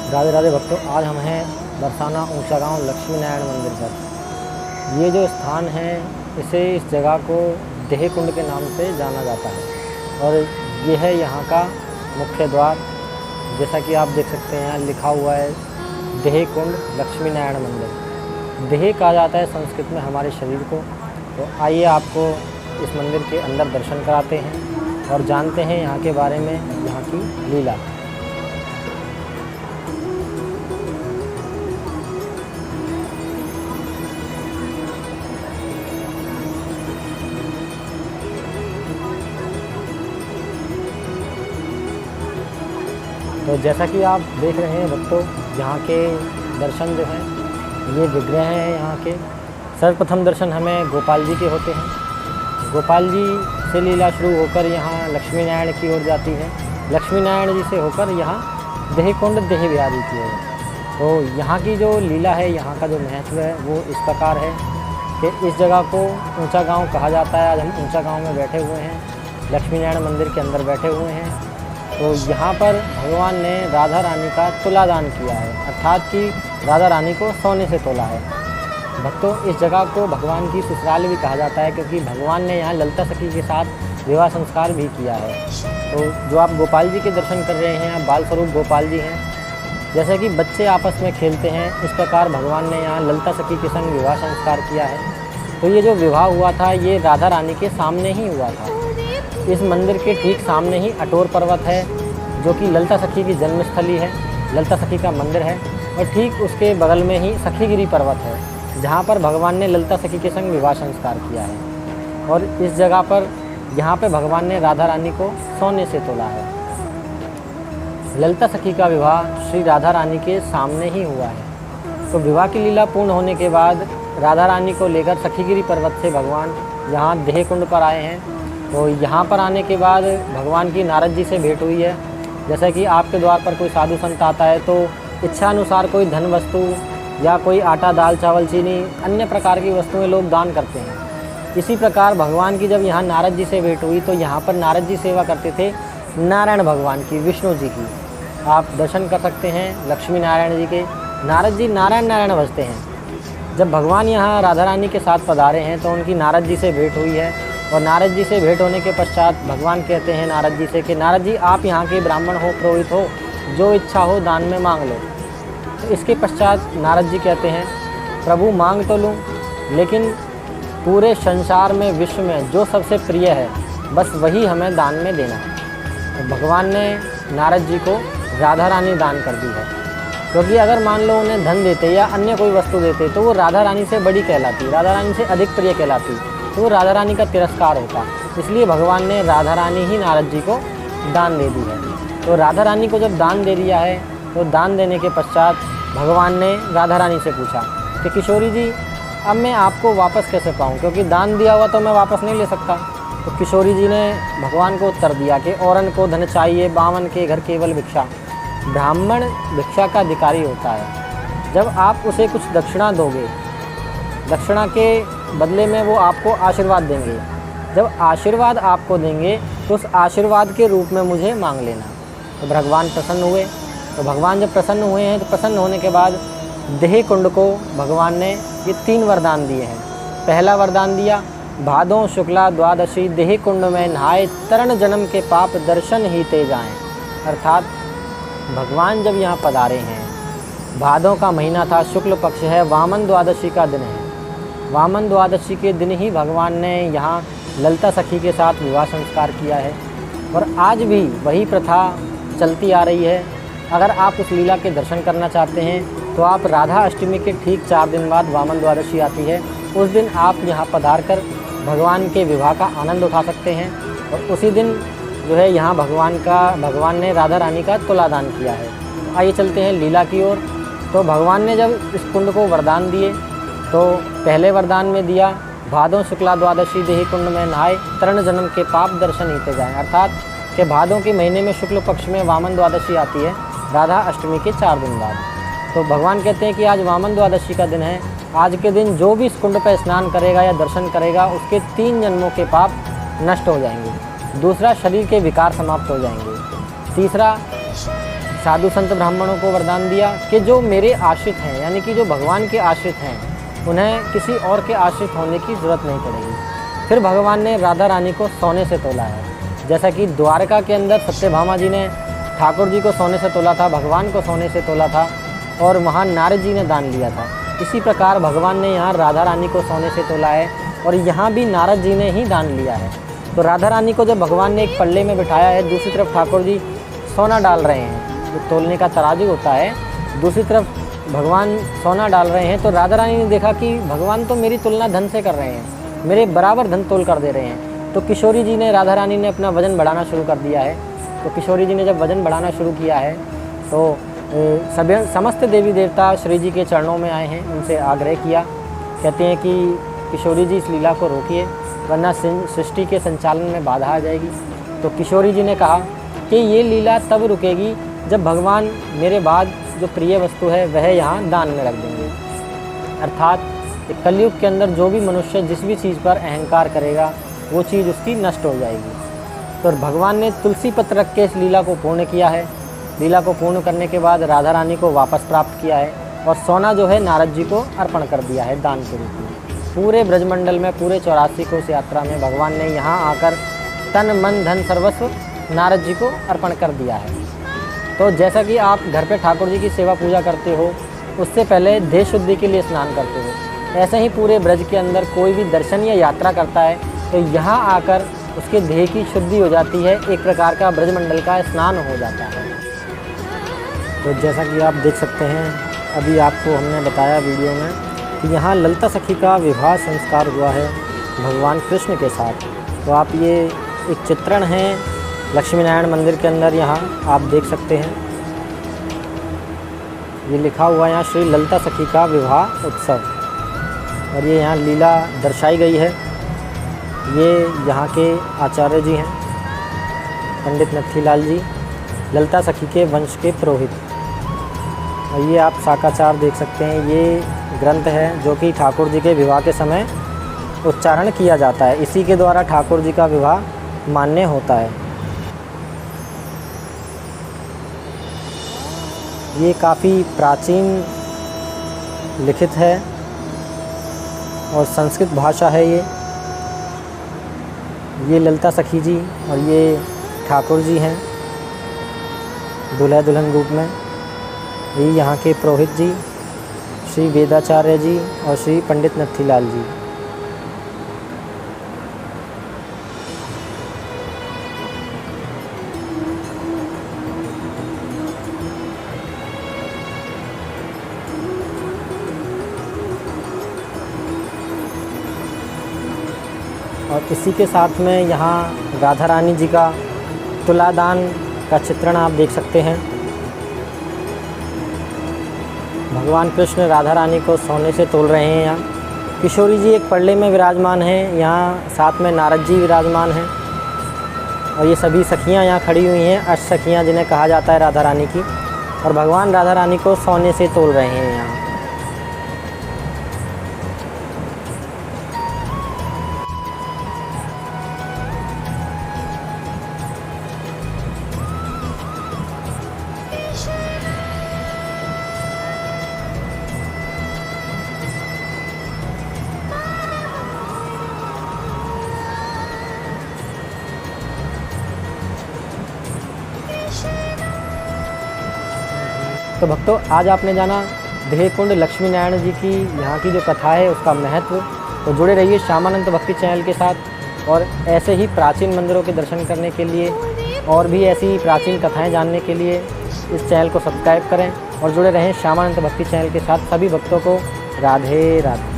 राधे राधे भक्तों, आज हम हैं बरसाना ऊंचा गांव लक्ष्मी नारायण मंदिर पर। ये जो स्थान है इस जगह को देह कुंड के नाम से जाना जाता है और ये है यहाँ का मुख्य द्वार। जैसा कि आप देख सकते हैं यहाँ लिखा हुआ है देह कुंड लक्ष्मी नारायण मंदिर। देह कहा जाता है संस्कृत में हमारे शरीर को। तो आइए आपको इस मंदिर के अंदर दर्शन कराते हैं और जानते हैं यहाँ के बारे में, यहाँ की लीला। तो जैसा कि आप देख रहे हैं भक्तों, यहाँ के दर्शन जो हैं ये विग्रह हैं यहाँ के। सर्वप्रथम दर्शन हमें गोपाल जी के होते हैं। गोपाल जी से लीला शुरू होकर यहाँ लक्ष्मी नारायण की ओर जाती है। लक्ष्मी नारायण जी से होकर यहाँ देह कुंड देह बिहारी की ओर। तो यहाँ की जो लीला है, यहाँ का जो महत्व है वो इस प्रकार है कि इस जगह को ऊंचा गांव कहा जाता है। आज हम ऊंचा गांव में बैठे हुए हैं, लक्ष्मी नारायण मंदिर के अंदर बैठे हुए हैं। तो यहाँ पर भगवान ने राधा रानी का तुलादान किया है, अर्थात कि राधा रानी को सोने से तोला है। भक्तों, इस जगह को भगवान की ससुराल भी कहा जाता है क्योंकि भगवान ने यहाँ ललिता सखी के साथ विवाह संस्कार भी किया है। तो जो आप गोपाल जी के दर्शन कर रहे हैं, आप बाल स्वरूप गोपाल जी हैं। जैसे कि बच्चे आपस में खेलते हैं, इस प्रकार भगवान ने यहाँ ललिता सखी के संग विवाह संस्कार किया है। तो ये जो विवाह हुआ था ये राधा रानी के सामने ही हुआ था। इस मंदिर के ठीक सामने ही अटोर पर्वत है जो कि ललिता सखी की जन्मस्थली है, ललिता सखी का मंदिर है। और ठीक उसके बगल में ही सखीगिरी पर्वत है जहाँ पर भगवान ने ललिता सखी के संग विवाह संस्कार किया है। और इस जगह पर यहाँ पे भगवान ने राधा रानी को सोने से तोला है। ललिता सखी का विवाह श्री राधा रानी के सामने ही हुआ है। तो विवाह की लीला पूर्ण होने के बाद राधा रानी को लेकर सखीगिरी पर्वत से भगवान यहाँ देह कुंड पर आए हैं। तो यहाँ पर आने के बाद भगवान की नारद जी से भेंट हुई है। जैसा कि आपके द्वार पर कोई साधु संत आता है तो इच्छा अनुसार कोई धन वस्तु या कोई आटा दाल चावल चीनी अन्य प्रकार की वस्तुएं लोग दान करते हैं। इसी प्रकार भगवान की जब यहाँ नारद जी से भेंट हुई तो यहाँ पर नारद जी सेवा करते थे नारायण भगवान की, विष्णु जी की। आप दर्शन कर सकते हैं लक्ष्मी नारायण जी के। नारद जी नारायण नारायण भजते हैं। जब भगवान यहाँ राधा रानी के साथ पधारे हैं तो उनकी नारद जी से भेंट हुई है। और नारद जी से भेंट होने के पश्चात भगवान कहते हैं नारद जी से कि नारद जी आप यहाँ के ब्राह्मण हो, पुरोहित हो, जो इच्छा हो दान में मांग लो। तो इसके पश्चात नारद जी कहते हैं प्रभु मांग तो लूँ, लेकिन पूरे संसार में विश्व में जो सबसे प्रिय है बस वही हमें दान में देना है। तो भगवान ने नारद जी को राधा रानी दान कर दी है, क्योंकि अगर मान लो उन्हें धन देते या अन्य कोई वस्तु देते तो वो राधा रानी से बड़ी कहलाती, राधा रानी से अधिक प्रिय कहलाती, तो वो राधा रानी का तिरस्कार होता। इसलिए भगवान ने राधा रानी ही नारद जी को दान दे दी है। तो राधा रानी को जब दान दे दिया है तो दान देने के पश्चात भगवान ने राधा रानी से पूछा कि किशोरी जी अब मैं आपको वापस कैसे पाऊँ, क्योंकि दान दिया हुआ तो मैं वापस नहीं ले सकता। तो किशोरी जी ने भगवान को उत्तर दिया कि औरन को धन चाहिए, बावन के घर केवल भिक्षा। ब्राह्मण भिक्षा का अधिकारी होता है। जब आप उसे कुछ दक्षिणा दोगे, दक्षिणा के बदले में वो आपको आशीर्वाद देंगे। जब आशीर्वाद आपको देंगे तो उस आशीर्वाद के रूप में मुझे मांग लेना। तो भगवान प्रसन्न हुए। तो भगवान जब प्रसन्न हुए हैं तो प्रसन्न होने के बाद देह कुंड को भगवान ने ये 3 वरदान दिए हैं। पहला वरदान दिया भादों शुक्ला द्वादशी देह कुंड में नहाए तरण जन्म के पाप दर्शन ही ते जाएँ। अर्थात भगवान जब यहाँ पधारे हैं, भादों का महीना था, शुक्ल पक्ष है, वामन द्वादशी का दिन है। वामन द्वादशी के दिन ही भगवान ने यहाँ ललिता सखी के साथ विवाह संस्कार किया है और आज भी वही प्रथा चलती आ रही है। अगर आप उस लीला के दर्शन करना चाहते हैं तो आप राधा अष्टमी के ठीक 4 दिन बाद वामन द्वादशी आती है, उस दिन आप यहाँ पधार कर भगवान के विवाह का आनंद उठा सकते हैं। और उसी दिन जो है यहाँ भगवान ने राधा रानी का तुलादान किया है। आइए चलते हैं लीला की ओर। तो भगवान ने जब इस कुंड को वरदान दिए तो पहले वरदान में दिया भादों शुक्ला द्वादशी देह कुंड में नहाए तरण जन्म के पाप दर्शन ही ते जाएँ। अर्थात कि भादों के महीने में शुक्ल पक्ष में वामन द्वादशी आती है, राधा अष्टमी के 4 दिन बाद। तो भगवान कहते हैं कि आज वामन द्वादशी का दिन है। आज के दिन जो भी इस कुंड पर स्नान करेगा या दर्शन करेगा उसके 3 जन्मों के पाप नष्ट हो जाएंगे। दूसरा, शरीर के विकार समाप्त हो जाएंगे। तीसरा, साधु संत ब्राह्मणों को वरदान दिया कि जो मेरे आश्रित हैं, यानी कि जो भगवान के आश्रित हैं, उन्हें किसी और के आश्रित होने की ज़रूरत नहीं पड़ेगी। फिर भगवान ने राधा रानी को सोने से तोला है। जैसा कि द्वारका के अंदर सत्यभामा जी ने ठाकुर जी को सोने से तोला था, भगवान को सोने से तोला था और वहाँ नारद जी ने दान लिया था। इसी प्रकार भगवान ने यहाँ राधा रानी को सोने से तोला है और यहाँ भी नारद जी ने ही दान लिया है। तो राधा रानी को जब भगवान ने एक पल्ले में बिठाया है, दूसरी तरफ ठाकुर जी सोना डाल रहे हैं, जो तोलने का तराजू होता है, दूसरी तरफ भगवान सोना डाल रहे हैं। तो राधा रानी ने देखा कि भगवान तो मेरी तुलना धन से कर रहे हैं, मेरे बराबर धन तोल कर दे रहे हैं। तो किशोरी जी ने, राधा रानी ने अपना वज़न बढ़ाना शुरू कर दिया है। तो किशोरी जी ने जब वज़न बढ़ाना शुरू किया है तो समस्त देवी देवता श्री जी के चरणों में आए हैं, उनसे आग्रह किया, कहते हैं कि किशोरी जी इस लीला को रोकिए वरना सृष्टि के संचालन में बाधा आ जाएगी। तो किशोरी जी ने कहा कि ये लीला तब रुकेगी जब भगवान मेरे बाद जो प्रिय वस्तु है वह यहाँ दान में रख देंगे। अर्थात कलयुग के अंदर जो भी मनुष्य जिस भी चीज़ पर अहंकार करेगा वो चीज़ उसकी नष्ट हो जाएगी। तो भगवान ने तुलसी पत्र रख के इस लीला को पूर्ण किया है। लीला को पूर्ण करने के बाद राधा रानी को वापस प्राप्त किया है और सोना जो है नारद जी को अर्पण कर दिया है दान के रूप में। पूरे ब्रजमंडल में, पूरे 84 कोस यात्रा में भगवान ने यहाँ आकर तन मन धन सर्वस्व नारद जी को अर्पण कर दिया है। तो जैसा कि आप घर पे ठाकुर जी की सेवा पूजा करते हो, उससे पहले देह शुद्धि के लिए स्नान करते हो, ऐसे ही पूरे ब्रज के अंदर कोई भी दर्शन या यात्रा करता है तो यहाँ आकर उसके देह की शुद्धि हो जाती है, एक प्रकार का ब्रजमंडल का स्नान हो जाता है। तो जैसा कि आप देख सकते हैं, अभी आपको हमने बताया वीडियो में कि यहाँ ललिता सखी का विवाह संस्कार हुआ है भगवान कृष्ण के साथ। तो आप ये एक चित्रण है लक्ष्मी नारायण मंदिर के अंदर, यहाँ आप देख सकते हैं ये लिखा हुआ है यहाँ श्री ललिता सखी का विवाह उत्सव, और ये यहाँ लीला दर्शाई गई है। ये यहाँ के आचार्य जी हैं पंडित नथीलाल जी, ललिता सखी के वंश के पुरोहित। और ये आप शाकाचार देख सकते हैं, ये ग्रंथ है जो कि ठाकुर जी के विवाह के समय उच्चारण किया जाता है, इसी के द्वारा ठाकुर जी का विवाह मान्य होता है। ये काफ़ी प्राचीन लिखित है और संस्कृत भाषा है। ये ललिता सखी जी और ये ठाकुर जी हैं दूल्हा दुल्हन रूप में। ये यहाँ के पुरोहित जी श्री वेदाचार्य जी और श्री पंडित नथीलाल जी। और इसी के साथ में यहाँ राधा रानी जी का तुलादान का चित्रण आप देख सकते हैं। भगवान कृष्ण राधा रानी को सोने से तोल रहे हैं। यहाँ किशोरी जी एक पल्ले में विराजमान हैं, यहाँ साथ में नारद जी विराजमान हैं और ये सभी सखियाँ यहाँ खड़ी हुई हैं, अष्ट सखियाँ जिन्हें कहा जाता है राधा रानी की, और भगवान राधा रानी को सोने से तोल रहे हैं यहाँ। तो भक्तों, आज आपने जाना देहकुंड लक्ष्मी नारायण जी की यहाँ की जो कथा है उसका महत्व। तो जुड़े रहिए श्यामानंद भक्ति चैनल के साथ, और ऐसे ही प्राचीन मंदिरों के दर्शन करने के लिए और भी ऐसी प्राचीन कथाएं जानने के लिए इस चैनल को सब्सक्राइब करें और जुड़े रहें श्यामानंद भक्ति चैनल के साथ। सभी भक्तों को राधे राधे।